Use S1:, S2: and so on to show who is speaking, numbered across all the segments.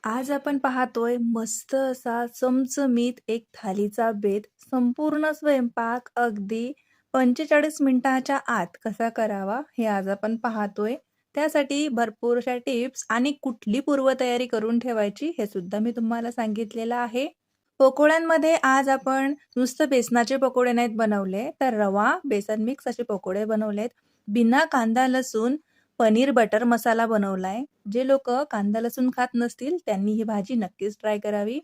S1: आज आपण पाहतोय मस्त असा चमचमीत एक थालीचा बेत. संपूर्ण स्वयंपाक अगदी 45 मिनिटाच्या आत कसा करावा हे आज आपण पाहतोय. त्यासाठी भरपूर अशा टिप्स आणि कुठली पूर्वतयारी करून ठेवायची हे सुद्धा मी तुम्हाला सांगितलेलं आहे. पकोड्यांमध्ये आज आपण नुसतं बेसनाचे पकोडे नाहीत बनवले, तर रवा, बेसन मिक्स असे पकोडे बनवलेत. बिना कांदा, लसूण, पनीर बटर मसाला बनवलाय. जे लोकं कांदा, लसूण खात नसतील त्यांनी ही भाजी नक्कीच ट्राय करावी.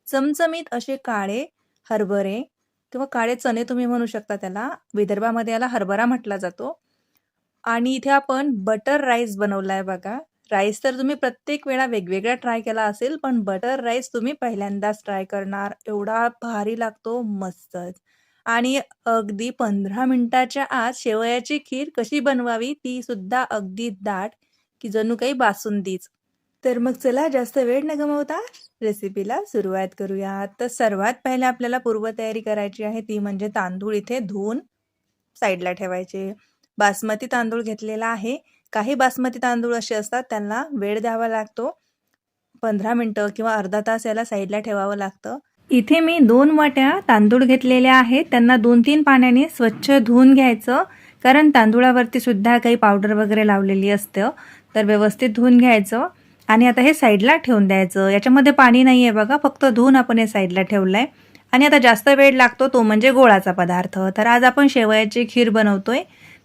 S1: चमचमीत असे काळे हरभरे किंवा काळे चणे तुम्ही म्हणू शकता त्याला. विदर्भामध्ये याला हरभरा म्हटला जातो. आणि इथे आपण बटर राईस बनवलाय बघा. राईस तर तुम्ही प्रत्येक वेळा वेगवेगळा ट्राय केला असेल, पण बटर राईस तुम्ही पहिल्यांदाच ट्राय करणार. एवढा भारी लागतो, मस्तच. आणि अगदी 15 मिनिटाच्या आत शेवयाची खीर कशी बनवावी ती सुद्धा अगदी दाट, की जणू काही बासुंदीच. तर मग चला जास्त वेळ न गमावता रेसिपीला सुरुवात करूया. तर सर्वात पहिले आपल्याला पूर्वतयारी करायची आहे ती म्हणजे तांदूळ इथे धुवून साईडला ठेवायचे. बासमती तांदूळ घेतलेला आहे. काही बासमती तांदूळ असे असतात त्यांना वेळ द्यावा लागतो. 15 मिनिटं किंवा अर्धा तास याला साईडला ठेवावं लागतं. इथे मी 2 वाट्या तांदूळ घेतलेल्या आहेत. त्यांना 2-3 पाण्याने स्वच्छ धुवून घ्यायचं. कारण तांदूळावरती सुद्धा काही पावडर वगैरे लावलेली असतं. तर व्यवस्थित धुवून घ्यायचं आणि आता हे साईडला ठेवून द्यायचं. याच्यामध्ये पाणी नाही आहे बघा, फक्त धुवून आपण हे साईडला ठेवलंय. आणि आता जास्त वेळ लागतो तो म्हणजे गोळाचा पदार्थ. तर आज आपण शेवयाची खीर बनवतोय.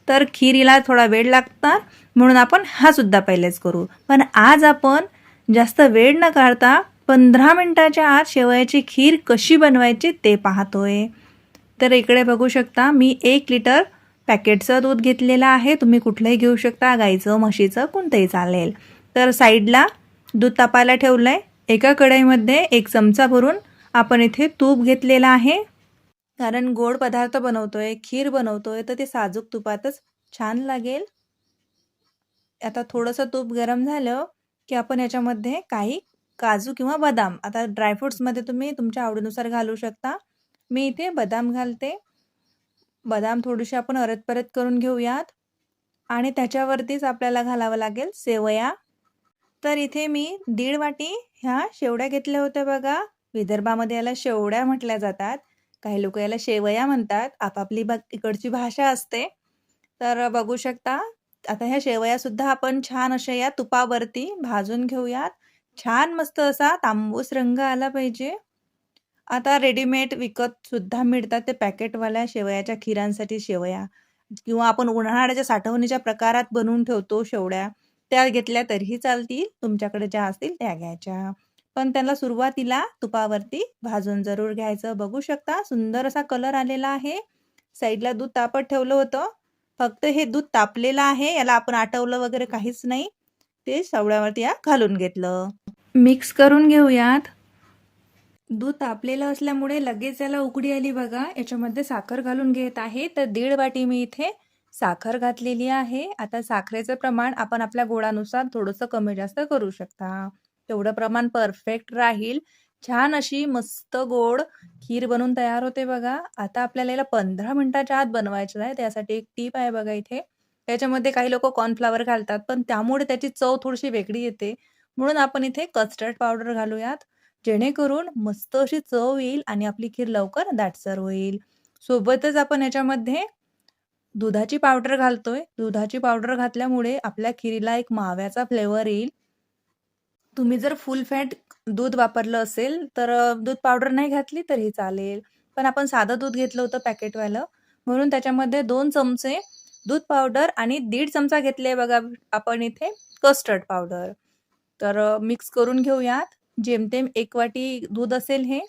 S1: तर खीरीला थोडा वेळ लागणार म्हणून आपण हा सुद्धा पहिलेच करू. पण आज आपण जास्त वेळ न काढता 15 मिनिटाच्या आत शेवयाची खीर कशी बनवायची ते पाहतोय. तर इकडे बघू शकता मी 1 लिटर पॅकेटचं दूध घेतलेलं आहे. तुम्ही कुठलंही घेऊ शकता, गाईचं, म्हशीचं कोणतंही चालेल. तर साईडला दूध तापायला ठेवलंय. एका कढईमध्ये 1 चमचा भरून आपण इथे तूप घेतलेलं आहे. कारण गोड पदार्थ बनवतोय, खीर बनवतोय, तर ते साजूक तुपातच छान लागेल. आता थोडंसं तूप गरम झालं की आपण याच्यामध्ये काही काजू किंवा बदाम, आता ड्रायफ्रुट्समध्ये तुम्ही तुमच्या आवडीनुसार घालू शकता. मी इथे बदाम घालते. बदाम थोडीशी आपण परत करून घेऊयात आणि त्याच्यावरतीच आपल्याला घालावं लागेल सेवया. तर इथे मी 1.5 वाटी ह्या शेवड्या घेतल्या होत्या बघा. विदर्भामध्ये याला शेवड्या म्हटल्या जातात. काही लोक याला शेवया म्हणतात. आपापली इकडची भाषा असते. तर बघू शकता आता ह्या शेवया सुद्धा आपण छान अशा या तुपावरती भाजून घेऊयात. छान मस्त असा तांबूस रंग आला पाहिजे. आता रेडीमेड विकत सुद्धा मिळतात ते पॅकेटवाल्या शेवयाच्या खिरांसाठी शेवया, किंवा आपण उन्हाळ्याच्या साठवणीच्या प्रकारात बनवून ठेवतो शेवड्या, त्या घेतल्या तरीही चालतील. तुमच्याकडे ज्या असतील त्या घ्यायच्या. पण त्याला सुरुवातीला तुपावरती भाजून जरूर घ्यायचं. बघू शकता सुंदर असा कलर आलेला आहे. साईडला दूध तापत ठेवलं होतं. फक्त हे दूध तापलेलं आहे, याला आपण आटवलं वगैरे काहीच नाही. ते शेवड्यावरती घालून घेतलं. मिक्स करून घेऊयात. दूध तापलेलं असल्यामुळे लगेच याला उकळी आली बघा. याच्यामध्ये साखर घालून घेत आहे. तर 1.5 वाटी मी इथे साखर घातलेली आहे. आता साखरेचं प्रमाण आपण आपल्या गोडानुसार थोडंसं कमी जास्त करू शकता. तेवढं प्रमाण परफेक्ट राहील. छान अशी मस्त गोड खीर बनवून तयार होते बघा. आता आपल्याला याला 15 मिनिटाच्या आत बनवायचं आहे. त्यासाठी एक टीप आहे बघा इथे. त्याच्यामध्ये काही लोक कॉर्नफ्लॉवर घालतात, पण त्यामुळे त्याची चव थोडीशी वेगळी येते. म्हणून आपण इथे कस्टर्ड पावडर घालूयात. जेणेकरून मस्त अशी चव येईल आणि आपली खीर लवकर दाटसर होईल. सोबतच आपण याच्यामध्ये दुधाची पावडर घालतोय. दुधाची पावडर घातल्यामुळे आपल्या खीरीला एक माव्याचा फ्लेवर येईल. तुम्ही जर फुल फॅट दूध वापरलं असेल तर दूध पावडर नाही घातली तरी चालेल. पण आपण साधं दूध घेतलं होतं पॅकेटवालं, म्हणून त्याच्यामध्ये 2 चमचे दूध पावडर आणि 1.5 चमचा घेतले बघा आपण इथे कस्टर्ड पावडर. तर मिक्स करून घेऊयात. जेमतेम 1 वाटी दूध असेल हे.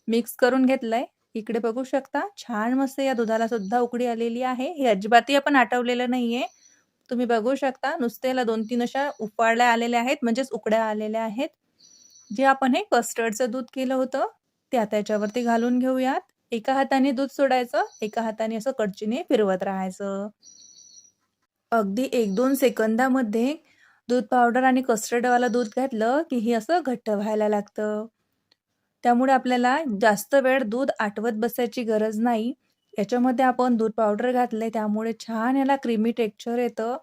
S1: मिक्स करून घेतलंय. इकडे बघू शकता छान मस्त या दुधाला सुद्धा उकळी आलेली आहे. हे अजिबातही आपण आटवलेलं नाहीये. तुम्ही बघू शकता नुसते याला 2-3 अशा उफाळल्या आलेल्या आहेत, म्हणजेच उकड्या आलेल्या आहेत. जे आपण हे कस्टर्डचं दूध केलं होतं ते आता याच्यावरती घालून घेऊयात. एका हाताने दूध सोडायचं, एका हाताने असं कटचीने फिरवत राहायचं. अगदी 1-2 सेकंदामध्ये दूध पावडर आणि कस्टर्डवालं दूध घातलं की हे असं घट्ट व्हायला लागतं. त्यामुळे आपल्याला जास्त वेळ दूध आटवत बसायची गरज नाही. याच्यामध्ये आपण दूध पावडर घातलंय त्यामुळे छान याला क्रीमी टेक्स्चर येतं.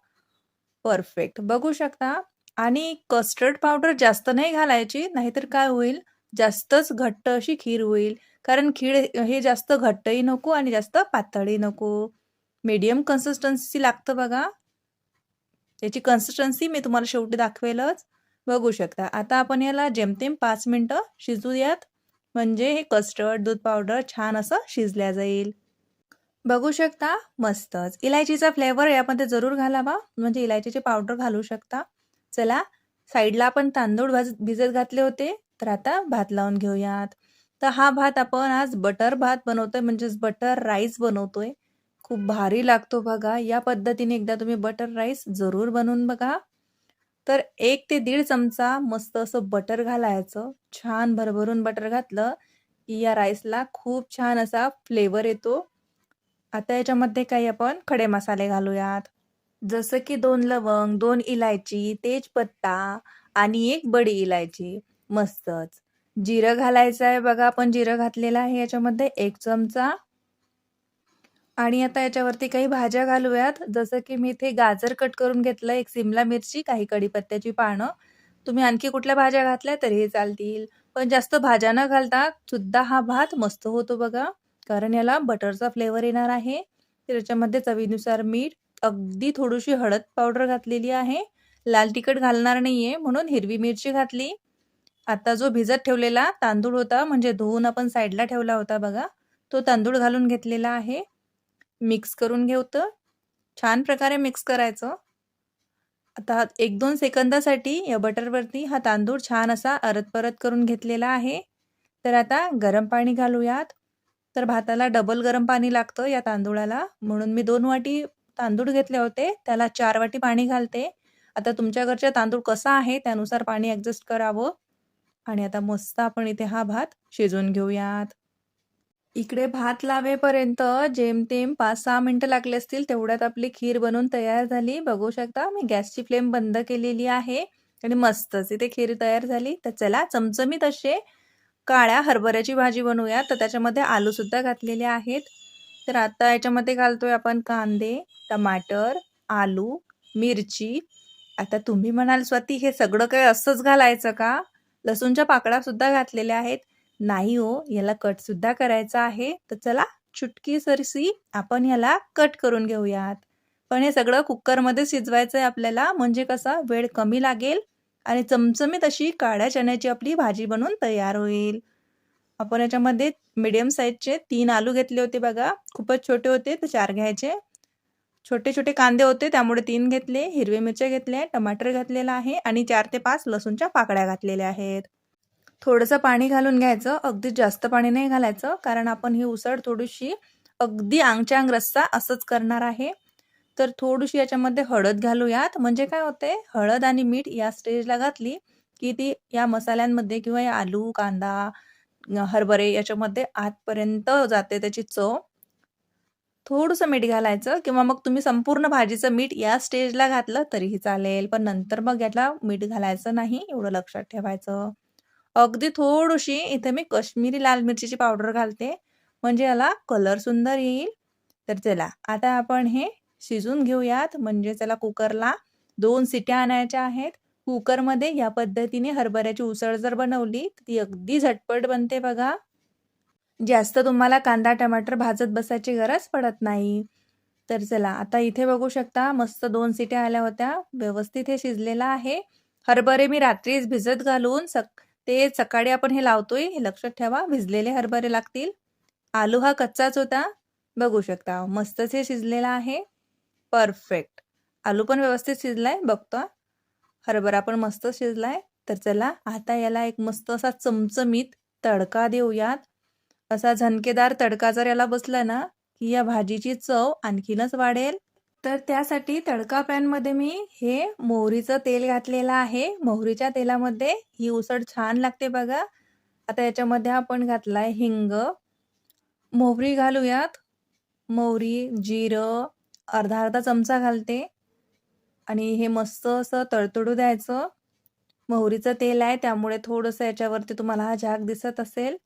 S1: परफेक्ट. बघू शकता आणि कस्टर्ड पावडर जास्त नाही घालायची, नाहीतर काय होईल, जास्तच घट्ट अशी खीर होईल. कारण खीर हे जास्त घट्टही नको आणि जास्त पातळही नको. मीडियम कन्सिस्टन्सी लागतं बघा. याची कन्सिस्टन्सी मी तुम्हाला शेवटी दाखवेलच. बघू शकता. आता आपण याला जेमतेम 5 मिनिटं शिजू द्यात. म्हणजे हे कस्टर्ड, दूध पावडर छान असं शिजल्या जाईल. बघू शकता मस्तच. इलायचीचा फ्लेवर यामध्ये जरूर घालावा, म्हणजे इलायचीची पावडर घालू शकता. चला, साईडला आपण तांदूळ भिजत घातले होते, तर आता भात लावून घेऊयात. तर हा भात आपण आज बटर भात बनवतोय, म्हणजेच बटर राईस बनवतोय. खूप भारी लागतो बघा. या पद्धतीने एकदा तुम्ही बटर राईस जरूर बनवून बघा. तर 1 ते 1.5 चमचा मस्त असं बटर घालायचं. छान भरभरून बटर घातलं, की या राईसला खूप छान असा फ्लेवर येतो. आता याच्यामध्ये काही आपण खडे मसाले घालूयात. जसं की 2 लवंग, 2 इलायची, तेजपत्ता आणि 1 बडी इलायची. मस्तच. जिरं घालायचं आहे बघा, आपण जिरं घातलेलं आहे याच्यामध्ये 1 चमचा. आणि आता याच्यावरती काही भाज्या घालूयात. जसं की मी इथे गाजर कट करून घेतलं, 1 सिमला मिरची, काही कढीपत्त्याची पानं. तुम्ही आणखी कुठल्या भाज्या घातल्या तरीही चालतील. पण जास्त भाज्या न घालता सुद्धा हा भात मस्त होतो बघा. कारण याला बटरचा फ्लेवर येणार आहे. तर याच्यामध्ये चवीनुसार मीठ, अगदी थोडीशी हळद पावडर घातलेली आहे. लाल तिखट घालणार नाहीये म्हणून हिरवी मिरची घातली. आता जो भिजत ठेवलेला तांदूळ होता, म्हणजे धुवून आपण साईडला ठेवला होता बघा, तो तांदूळ घालून घेतलेला आहे. मिक्स करून घ्यायचं. छान प्रकारे मिक्स करायचं. आता 1-2 सेकंदासाठी या बटरवरती हा तांदूळ छान असा परत करून घेतलेला आहे. तर आता गरम पाणी घालूयात. तर भाताला डबल गरम पाणी लागतं या तांदूळाला, म्हणून मी 2 वाटी तांदूळ घेतले होते, त्याला 4 वाटी पाणी घालते. आता तुमच्या घरचा तांदूळ कसा आहे त्यानुसार पाणी ॲडजस्ट करावं. आणि आता मस्त आपण इथे हा भात शिजवून घेऊयात. इकडे भात लावेपर्यंत जेमतेम 5-6 मिनिटं लागले असतील, तेवढ्यात आपली खीर बनवून तयार झाली. बघू शकता मी गॅसची फ्लेम बंद केलेली आहे आणि मस्तच इथे खीर तयार झाली. तर चला, चमचमीत असे काळ्या हरभऱ्याची भाजी बनवूया. तर त्याच्यामध्ये आलूसुद्धा घातलेले आहेत. तर आता याच्यामध्ये घालतोय आपण कांदे, टमाटर, आलू, मिरची. आता तुम्ही म्हणाल, "स्वाती, हे सगळं काही असंच घालायचं का?" लसूणच्या पाकळ्यासुद्धा घातलेल्या आहेत. नाही हो, याला कटसुद्धा करायचा आहे. तर चला, चुटकीसरशी आपण याला कट करून घेऊयात. पण हे सगळं कुकरमध्ये शिजवायचं आहे आपल्याला, म्हणजे कसा वेळ कमी लागेल आणि चमचमीत अशी काळ्या चण्याची आपली भाजी बनून तयार होईल. आपण याच्यामध्ये मीडियम साईजचे 3 आलू घेतले होते बघा. खूपच छोटे होते तर 4 घ्यायचे. छोटे-छोटे कांदे होते त्यामुळे 3 घेतले. हिरव्या मिरच्या घेतल्या, टमाटर घातलेला आहे आणि 4 ते 5 लसूणच्या पाकळ्या घातलेल्या आहेत. थोडंसं पाणी घालून घ्यायचं. अगदी जास्त पाणी नाही घालायचं, कारण आपण ही उसळ थोडीशी अगदी अंगच्या अंग रस्सा असंच करणार आहे. तर थोडीशी याच्यामध्ये हळद घालूयात. म्हणजे काय होते, हळद आणि मीठ या स्टेजला घातली, की ती या मसाल्यांमध्ये किंवा या आलू, कांदा, हरभरे याच्यामध्ये आतपर्यंत जाते त्याची चव. थोडंसं मीठ घालायचं किंवा मग तुम्ही संपूर्ण भाजीचं मीठ या स्टेजला घातलं तरीही चालेल. पण नंतर मग याला मीठ घालायचं नाही, एवढं लक्षात ठेवायचं. अगदी थोडीशी इथे मी काश्मीरी लाल मिरचीची पावडर घालते, म्हणजे याला कलर सुंदर येईल. तर चला, आता आपण हे शिजून घेऊयात. म्हणजे चला, कुकरला 2 शिट्या आणायच्या आहेत. कुकरमध्ये या पद्धतीने हरभऱ्याची उसळ जर बनवली, तर ती अगदी झटपट बनते बघा. जास्त तुम्हाला कांदा, टमाटर भाजत बसायची गरज पडत नाही. तर चला, आता इथे बघू शकता मस्त 2 शिट्या आल्या होत्या. व्यवस्थित हे शिजलेलं आहे. हरभरे मी रात्रीच भिजत घालून ते सकाळी आपण हे लावतोय, हे लक्षात ठेवा. भिजलेले हरभरे लागतील. आलू हा कच्चाच होता. बघू शकता मस्तच हे शिजलेलं आहे. परफेक्ट. आलू पण व्यवस्थित शिजलाय बघतो. हरभरा पण मस्त शिजलाय. तर चला, आता याला एक मस्त असा चमचमीत तडका देऊयात. असा झणकेदार तडका जर याला बसला ना, की या भाजीची चव आणखीनच वाढेल. तर त्यासाठी तडका पॅनमध्ये मी हे मोहरीचं तेल घातलेलं आहे. मोहरीच्या तेलामध्ये ही उसळ छान लागते बघा. आता याच्यामध्ये आपण घातलाय हिंग. मोहरी घालूयात. मोहरी, जिरं अर्धा-अर्धा चमचा घालते आणि हे मस्त असं तडतडू द्यायचं. मोहरीचं तेल आहे त्यामुळे थोडंसं याच्यावरती तुम्हाला हा झाग दिसत असेल.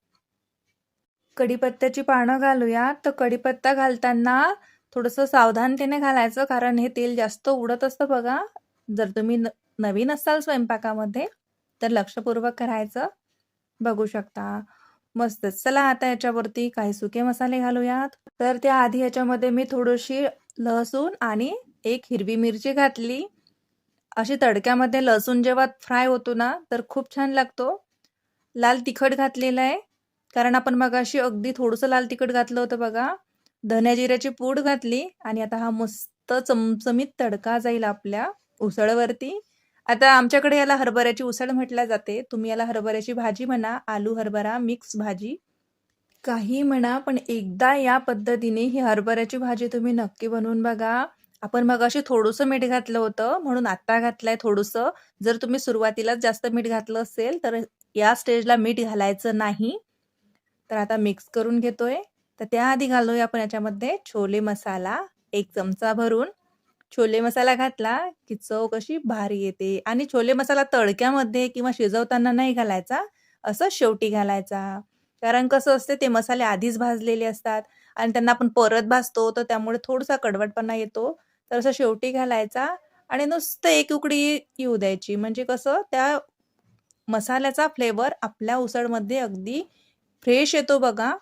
S1: कढीपत्त्याची पानं घालूया. तर कढीपत्ता घालताना थोडंसं सावधानतेने घालायचं, कारण हे तेल जास्त उडत असतं बघा. जर तुम्ही नवीन असाल स्वयंपाकामध्ये तर लक्षपूर्वक करायचं. बघू शकता. मस्तच. चला आता याच्यावरती काही सुके मसाले घालूयात. तर त्याआधी याच्यामध्ये मी थोडीशी लसूण आणि एक हिरवी मिरची घातली. अशी तडक्यामध्ये लसूण जेव्हा फ्राय होतो ना, तर खूप छान लागतो. लाल तिखट घातलेलं आहे. कारण आपण मगाशी अगदी थोडंसं लाल तिखट घातलं होतं बघा. धन्या जिऱ्याची पूड घातली आणि आता हा मस्त चमचमीत तडका जाईल आपल्या उसळवरती. आता आमच्याकडे याला हरभऱ्याची उसळ म्हटल्या जाते. तुम्ही याला हरभऱ्याची भाजी म्हणा, आलू हरभरा मिक्स भाजी. काही म्हणा, पण एकदा या पद्धतीने ही हरभऱ्याची भाजी तुम्ही नक्की बनवून बघा. आपण मगाशी थोडंसं मीठ घातलं होतं, म्हणून आत्ता घातलंय थोडंसं. जर तुम्ही सुरुवातीलाच जास्त मीठ घातलं असेल, तर या स्टेजला मीठ घालायचं नाही. तर आता मिक्स करून घेतोय. तर त्याआधी घालूया आपण याच्यामध्ये छोले मसाला 1 चमचा भरून. छोले मसाला घातला, की चव कशी भारी येते आणि छोले मसाला तडक्यामध्ये किंवा शिजवताना नाही घालायचा, असं शेवटी घालायचा. कारण कसं असते ते मसाले आधीच भाजलेले असतात आणि त्यांना आपण परत भाजतो, तर त्यामुळे थोडासा कडवटपणा येतो. तर असं शेवटी घालायचा आणि नुसतं एक उकळी येऊ द्यायची. म्हणजे कसं त्या मसाल्याचा फ्लेवर आपल्या उसळमध्ये अगदी फ्रेश येतो बघा.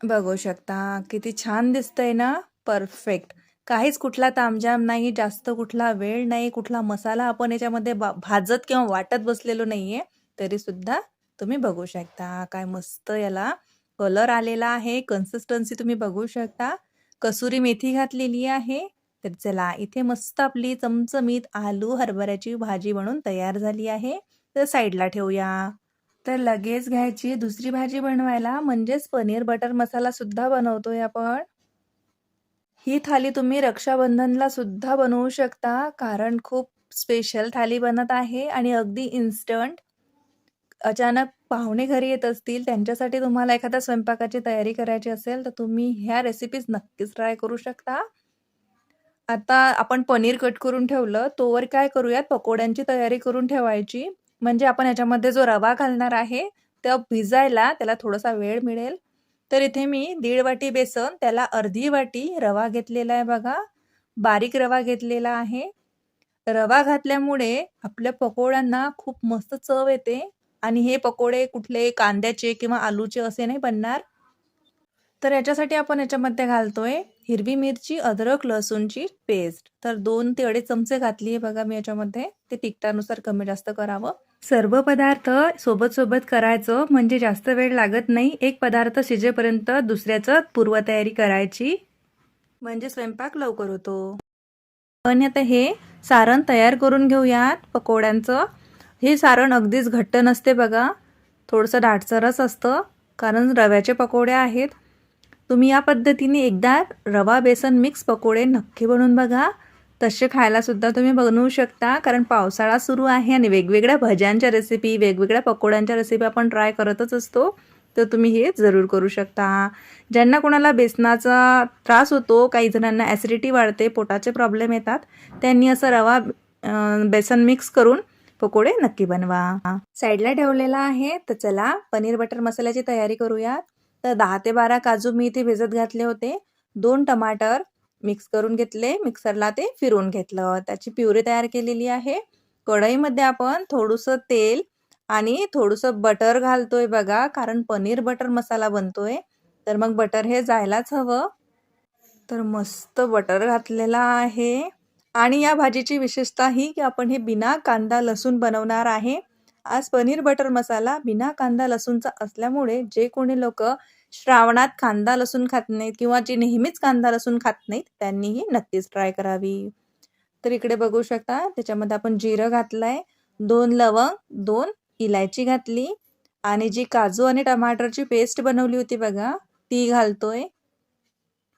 S1: बघू शकता किती छान दिसतंय ना. परफेक्ट. काहीच कुठला तामझाम नाही, जास्त कुठला वेळ नाही, कुठला मसाला आपण याच्यामध्ये भाजत किंवा वाटत बसलेलो नाहीये. तरी सुद्धा तुम्ही बघू शकता काय मस्त याला कलर आलेला आहे. कन्सिस्टन्सी तुम्ही बघू शकता. कसुरी मेथी घातलेली आहे. तर चला इथे मस्त आपली चमचमीत आलू हरभऱ्याची भाजी बनून तयार झाली आहे. तर साईडला ठेवूया. तर लगेच घ्यायची दुसरी भाजी बनवायला म्हणजेच पनीर बटर मसाला सुद्धा बनवतोय आपण. ही थाली तुम्ही रक्षाबंधनला सुद्धा बनवू शकता कारण खूप स्पेशल थाली बनत आहे आणि अगदी इन्स्टंट. अचानक पाहुणे घरी येत असतील त्यांच्यासाठी तुम्हाला एखाद्या स्वयंपाकाची तयारी करायची असेल तर तुम्ही ह्या रेसिपीज नक्कीच ट्राय करू शकता. आता आपण पनीर कट करून ठेवलं, तोवर काय करूयात पकोड्यांची तयारी करून ठेवायची. म्हणजे आपण ह्याच्यामध्ये जो रवा घालणार आहे, तो भिजायला त्याला थोडासा वेळ मिळेल. तर इथे मी 1.5 वाटी बेसन, त्याला अर्धी वाटी रवा घेतलेला आहे बघा. बारीक रवा घेतलेला आहे. रवा घातल्यामुळे आपल्या पकोड्यांना खूप मस्त चव येते आणि हे पकोडे कुठले कांद्याचे किंवा आलूचे असे नाही बनणार. तर याच्यासाठी आपण याच्यामध्ये घालतोय हिरवी मिरची, अद्रक, लसूणची पेस्ट. तर 2 ते अडीच चमचे घातली आहे बघा मी याच्यामध्ये. ते तिखटानुसार कमी जास्त करावं. सर्व पदार्थ सोबत-सोबत करायचं म्हणजे जास्त वेळ लागत नाही. एक पदार्थ शिजेपर्यंत दुसऱ्याचं पूर्वतयारी करायची. म्हणजे स्वयंपाक लवकर होतो. पण आता हे सारण तयार करून घेऊयात पकोड्यांचं. हे सारण अगदीच घट्ट नसते बघा. थोडंसं दाटसरच असतं कारण रव्याचे पकोडे आहेत. तुम्ही या पद्धतीने एकदा रवा बेसन मिक्स पकोडे नक्की बनवून बघा. तसे खायला सुद्धा तुम्ही बनवू शकता कारण पावसाळा सुरू आहे आणि वेगवेगळ्या भज्यांच्या रेसिपी, वेगवेगळ्या पकोड्यांच्या रेसिपी आपण ट्राय करतच असतो. तर तुम्ही हे जरूर करू शकता. ज्यांना कोणाला बेसनाचा त्रास होतो, काही जणांना ॲसिडिटी वाढते, पोटाचे प्रॉब्लेम येतात, त्यांनी असं रवा बेसन मिक्स करून पकोडे नक्की बनवा. साईडला ठेवलेला आहे. तर चला पनीर बटर मसाल्याची तयारी करूया. तर 10 ते 12 काजू मी इथे भिजत घातले होते. 2 टमाटर मिक्स करून घेतले. मिक्सरला ते फिरवून घेतलं. त्याची प्युरी तयार केलेली आहे. कढईमध्ये आपण थोडंसं तेल आणि थोडंसं बटर घालतोय बघा कारण पनीर बटर मसाला बनतोय. तर मग बटर हे जायलाच हवं. तर मस्त बटर घातलेला आहे आणि या भाजीची विशेषता ही की आपण हे बिना कांदा लसूण बनवणार आहे. आज पनीर बटर मसाला बिना कांदा लसूणचा असल्यामुळे जे कोणी लोकं श्रावणात कांदा लसूण खात नाहीत किंवा जे नेहमीच कांदा लसूण खात नाहीत त्यांनीही नक्कीच ट्राय करावी. तर इकडे बघू शकता त्याच्यामध्ये आपण जिरं घातलंय, 2 लवंग, 2 इलायची घातली आणि जी काजू आणि टमाटरची पेस्ट बनवली होती बघा, ती घालतोय.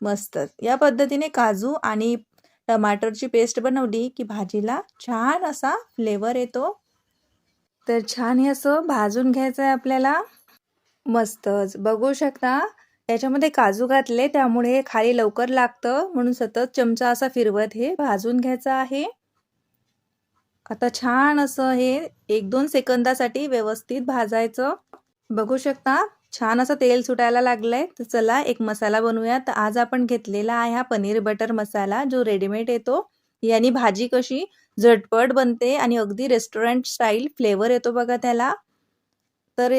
S1: मस्तच. या पद्धतीने काजू आणि टमाटरची पेस्ट बनवली की भाजीला छान असा फ्लेवर येतो. तर छान हे असं भाजून घ्यायचं आहे आपल्याला. मस्तच. बघू शकता याच्यामध्ये काजू घातले त्यामुळे हे खाली लवकर लागतं म्हणून सतत चमचा असा फिरवत हे भाजून घ्यायचं आहे. आता छान असं हे 1-2 सेकंदासाठी व्यवस्थित भाजायचं. बघू शकता छान असं तेल सुटायला लागलंय. तर चला एक मसाला बनवूया. तर आज आपण घेतलेला आहे हा पनीर बटर मसाला जो रेडीमेड येतो. यानी भाजी कशी झटपट बनते आणि अगदी रेस्टॉरंट स्टाईल फ्लेवर येतो बघा त्याला. तर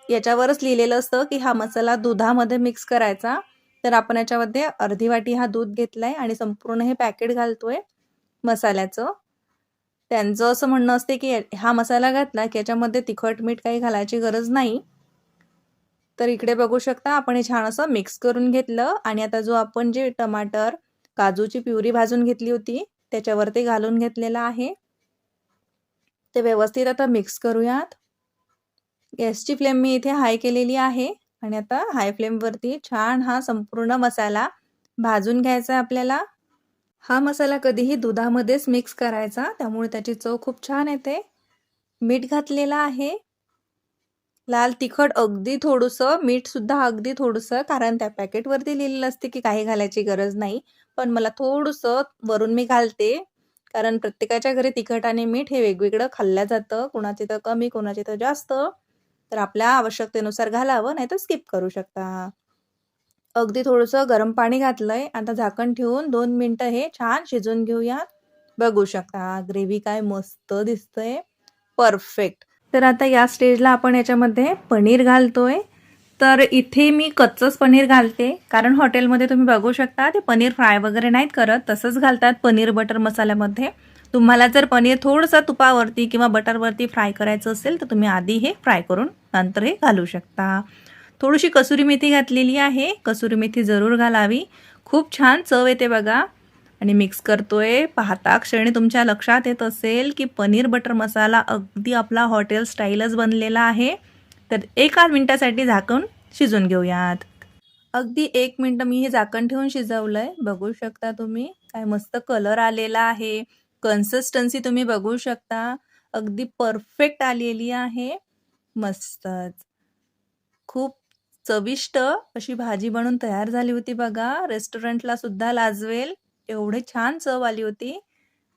S1: याच्यावरच लिहिलेलं असतं की हा मसाला दुधामध्ये मिक्स करायचा. तर आपण याच्यामध्ये अर्धी वाटी हा दूध घेतलाय आणि संपूर्ण हे पॅकेट घालतोय मसाल्याचं. त्यांचं असं म्हणणं असते की हा मसाला घातला की याच्यामध्ये तिखट मीठ काही घालायची गरज नाही. तर इकडे बघू शकता आपण हे छान असं मिक्स करून घेतलं आणि आता जो आपण जे टमाटर, काजूची प्युरी भाजून घेतली होती त्याच्यावरती घालून घेतलेला आहे. ते व्यवस्थित आता मिक्स करूयात. गॅसची फ्लेम मी इथे हाय केलेली आहे आणि आता हाय फ्लेमवरती छान हा संपूर्ण मसाला भाजून घ्यायचा आपल्याला. हा मसाला कधीही दुधामध्येच मिक्स करायचा, त्यामुळे त्याची चव खूप छान येते. मीठ घातलेलं आहे. लाल तिखट अगदी थोडंसं, मीठसुद्धा अगदी थोडंसं, कारण त्या पॅकेटवरती लिहिलेलं असते की काही घालायची गरज नाही. पण मला थोडंसं वरून मी घालते, कारण प्रत्येकाच्या घरी तिखट आणि मीठ हे वेगवेगळं खाल्लं जातं. कोणाचे तर कमी, कोणाचे तर जास्त. तर आपल्या आवश्यकतेनुसार घालावं, नाहीतर स्किप करू शकता. अगदी थोडंसं गरम पाणी घातलंय. आता झाकण ठेवून 2 मिनिटं हे छान शिजवून घेऊयात. बघू शकता ग्रेव्ही काय मस्त दिसतंय. परफेक्ट. तर आता या स्टेजला आपण याच्यामध्ये पनीर घालतोय. तर इथे मी कच्चंच पनीर घालते, कारण हॉटेलमध्ये तुम्ही बघू शकता ते पनीर फ्राय वगैरे नाहीत करत, तसंच घालतात पनीर बटर मसाल्यामध्ये. तुम्हाला जर पनीर थोडंसं तुपावरती किंवा बटरवरती फ्राय करायचं असेल तर तुम्ही आधी हे फ्राय करून नंतर हे घालू शकता. थोडीशी कसुरी मेथी घातलेली आहे. कसुरी मेथी जरूर घालावी. खूप छान चव येते बघा. आणि मिक्स करतोय. पाहता क्षणी तुमच्या लक्षात येत असेल की पनीर बटर मसाला अगदी आपला हॉटेल स्टाईलच बनलेला आहे. तर 1 मिनिटासाठी झाकून शिजून घेऊयात. अगदी 1 मिनिट मी हे झाकण ठेवून शिजवलंय. बघू शकता तुम्ही काय मस्त कलर आलेला आहे. कन्सिस्टन्सी तुम्ही बघू शकता. अगदी परफेक्ट आलेली आहे. मस्तच. खूप चविष्ट अशी भाजी बनून तयार झाली होती बघा. रेस्टॉरंटला सुद्धा लाजवेल एवढी छान चव आली होती.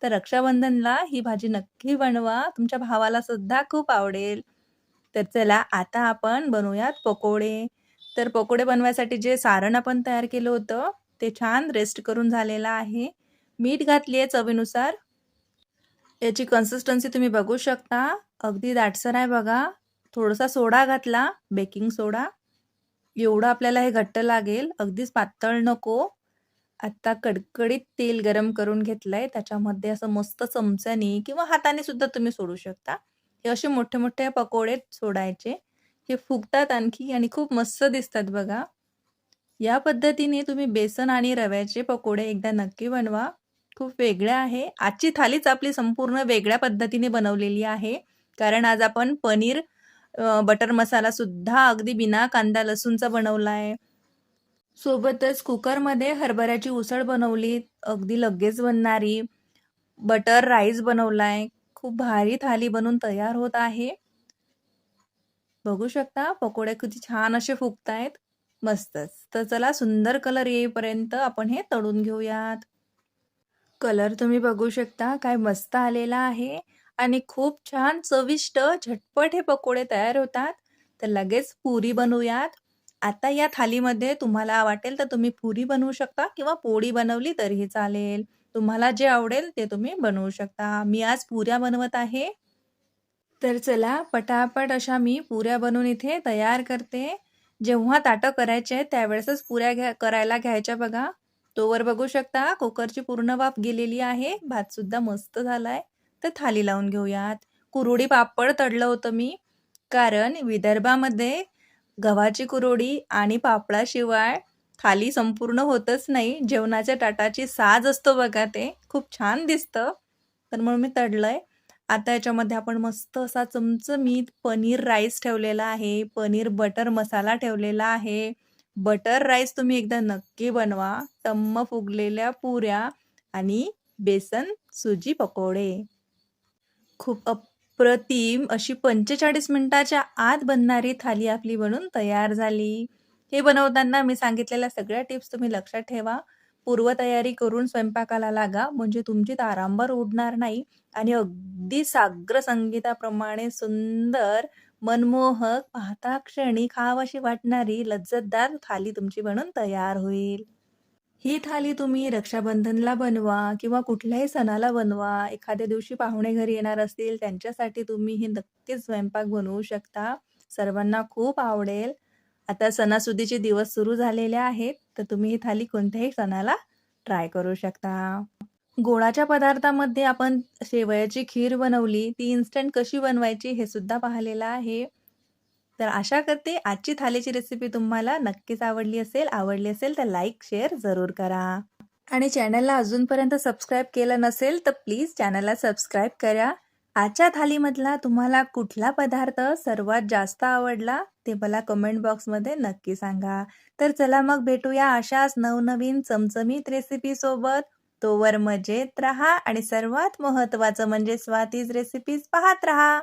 S1: तर रक्षाबंधनला ही भाजी नक्की बनवा. तुमच्या भावाला सुद्धा खूप आवडेल. तर चला आता आपण बनवूयात पकोडे. तर पकोडे बनवायसाठी जे सारण आपण तयार केलं होतं ते छान रेस्ट करून झालेलं आहे. मीठ घातली आहे चवीनुसार. याची कन्सिस्टन्सी तुम्ही बघू शकता. अगदी दाटसर आहे बघा. थोडासा सोडा घातला, बेकिंग सोडा. एवढं आपल्याला हे घट्ट लागेल, अगदीच पातळ नको. आता कडकडीत तेल गरम करून घेतलंय. त्याच्यामध्ये असं मस्त चमच्यानी किंवा हाताने सुद्धा तुम्ही सोडू शकता. हे असे मोठे-मोठे पकोडे सोडायचे. हे फुगतात आणखी आणि खूप मस्त दिसतात बघा. या पद्धतीने तुम्ही बेसन आणि रव्याचे पकोडे एकदा नक्की बनवा. खूप वेगळं आहे. आजची थालीच आपली संपूर्ण वेगळ्या पद्धतीने बनवलेली आहे. कारण आज आपण पनीर बटर मसाला सुद्धा अगदी बिना कांदा लसूणचा बनवलाय. सोबतच कुकरमध्ये हरभऱ्याची उसळ बनवली, अगदी लगेच बनणारी. बटर राईस बनवलाय. खूप भारी थाली बनून तयार होत आहे. बघू शकता पकोडे किती छान असे फुगतायत. मस्तच. तर चला सुंदर कलर येईपर्यंत आपण हे तळून घेऊयात. कलर तुम्ही बघू शकता काय मस्त आलेला आहे आणि खूप छान चविष्ट झटपट हे पकोडे तयार होतात. तर लगेच पुरी बनवूयात. आता या थालीमध्ये तुम्हाला वाटेल तर तुम्ही पुरी बनवू शकता किंवा पोळी बनवली तरीही चालेल. तुम्हाला जे आवडेल ते तुम्ही बनवू शकता. मी आज पुऱ्या बनवत आहे. तर चला पटापट अशा मी पुऱ्या बनवून इथे तयार करते. जेव्हा ताटं करायचे आहेत त्यावेळेसच पुऱ्या करायला घ्यायच्या बघा. तोवर बघू शकता कुकरची पूर्ण वाफ गेलेली आहे. भातसुद्धा मस्त झालाय. तर थाली लावून घेऊयात. कुरवडी पापड तळलं होतं मी. कारण विदर्भामध्ये गव्हाची कुरवडी आणि पापडाशिवाय थाली संपूर्ण होतच नाही. जेवणाच्या ताटाची साज असतो बघा ते. खूप छान दिसतं. तर म्हणून मी तळलंय. आता याच्यामध्ये आपण मस्त असा चमचमीत पनीर राईस ठेवलेला आहे. पनीर बटर मसाला ठेवलेला आहे. बटर राईस तुम्ही एकदा नक्की बनवा. टम्म फुगलेल्या पुऱ्या आणि बेसन सुजी पकोडे. खूप अप्रतिम अशी 45 मिनिटाच्या आत बनणारी थाली आपली बनून तयार झाली. हे बनवताना मी सांगितलेल्या सगळ्या टिप्स तुम्ही लक्षात ठेवा. पूर्वतयारी करून स्वयंपाकाला लागा म्हणजे तुमची तारांबळ उडणार नाही आणि अगदी साग्र संगीताप्रमाणे सुंदर, मनमोहक, पाहता क्षणी खावीशी वाटणारी लज्जतदार थाली तुमची बनून तयार होईल. ही थाली तुम्ही रक्षाबंधनला बनवा किंवा कुठल्याही सणाला बनवा. एखाद्या दिवशी पाहुणे घरी येणार असतील त्यांच्यासाठी तुम्ही हे नक्कीच स्वयंपाक बनवू शकता. सर्वांना खूप आवडेल. आता सणासुदीचे दिवस सुरू झालेले आहेत, तर तुम्ही ही थाली कोणत्याही सणाला ट्राय करू शकता. गोडाच्या पदार्थामध्ये आपण शेवयाची खीर बनवली, ती इन्स्टंट कशी बनवायची हे सुद्धा पाहिलेलं आहे. तर आशा करते आजची थालीची रेसिपी तुम्हाला नक्कीच आवडली असेल. आवडली असेल तर लाईक, शेअर जरूर करा. आणि चॅनलला अजूनपर्यंत सबस्क्राईब केलं नसेल तर प्लीज चॅनलला सबस्क्राईब करा. आजच्या थालीमधला तुम्हाला कुठला पदार्थ सर्वात जास्त आवडला ते मला कमेंट बॉक्समध्ये नक्की सांगा. तर चला मग भेटूया अशाच नवनवीन चमचमीत रेसिपीसोबत. तोवर मजेत राहा आणि सर्वात महत्त्वाचं म्हणजे स्वातीज रेसिपीज पाहत राहा.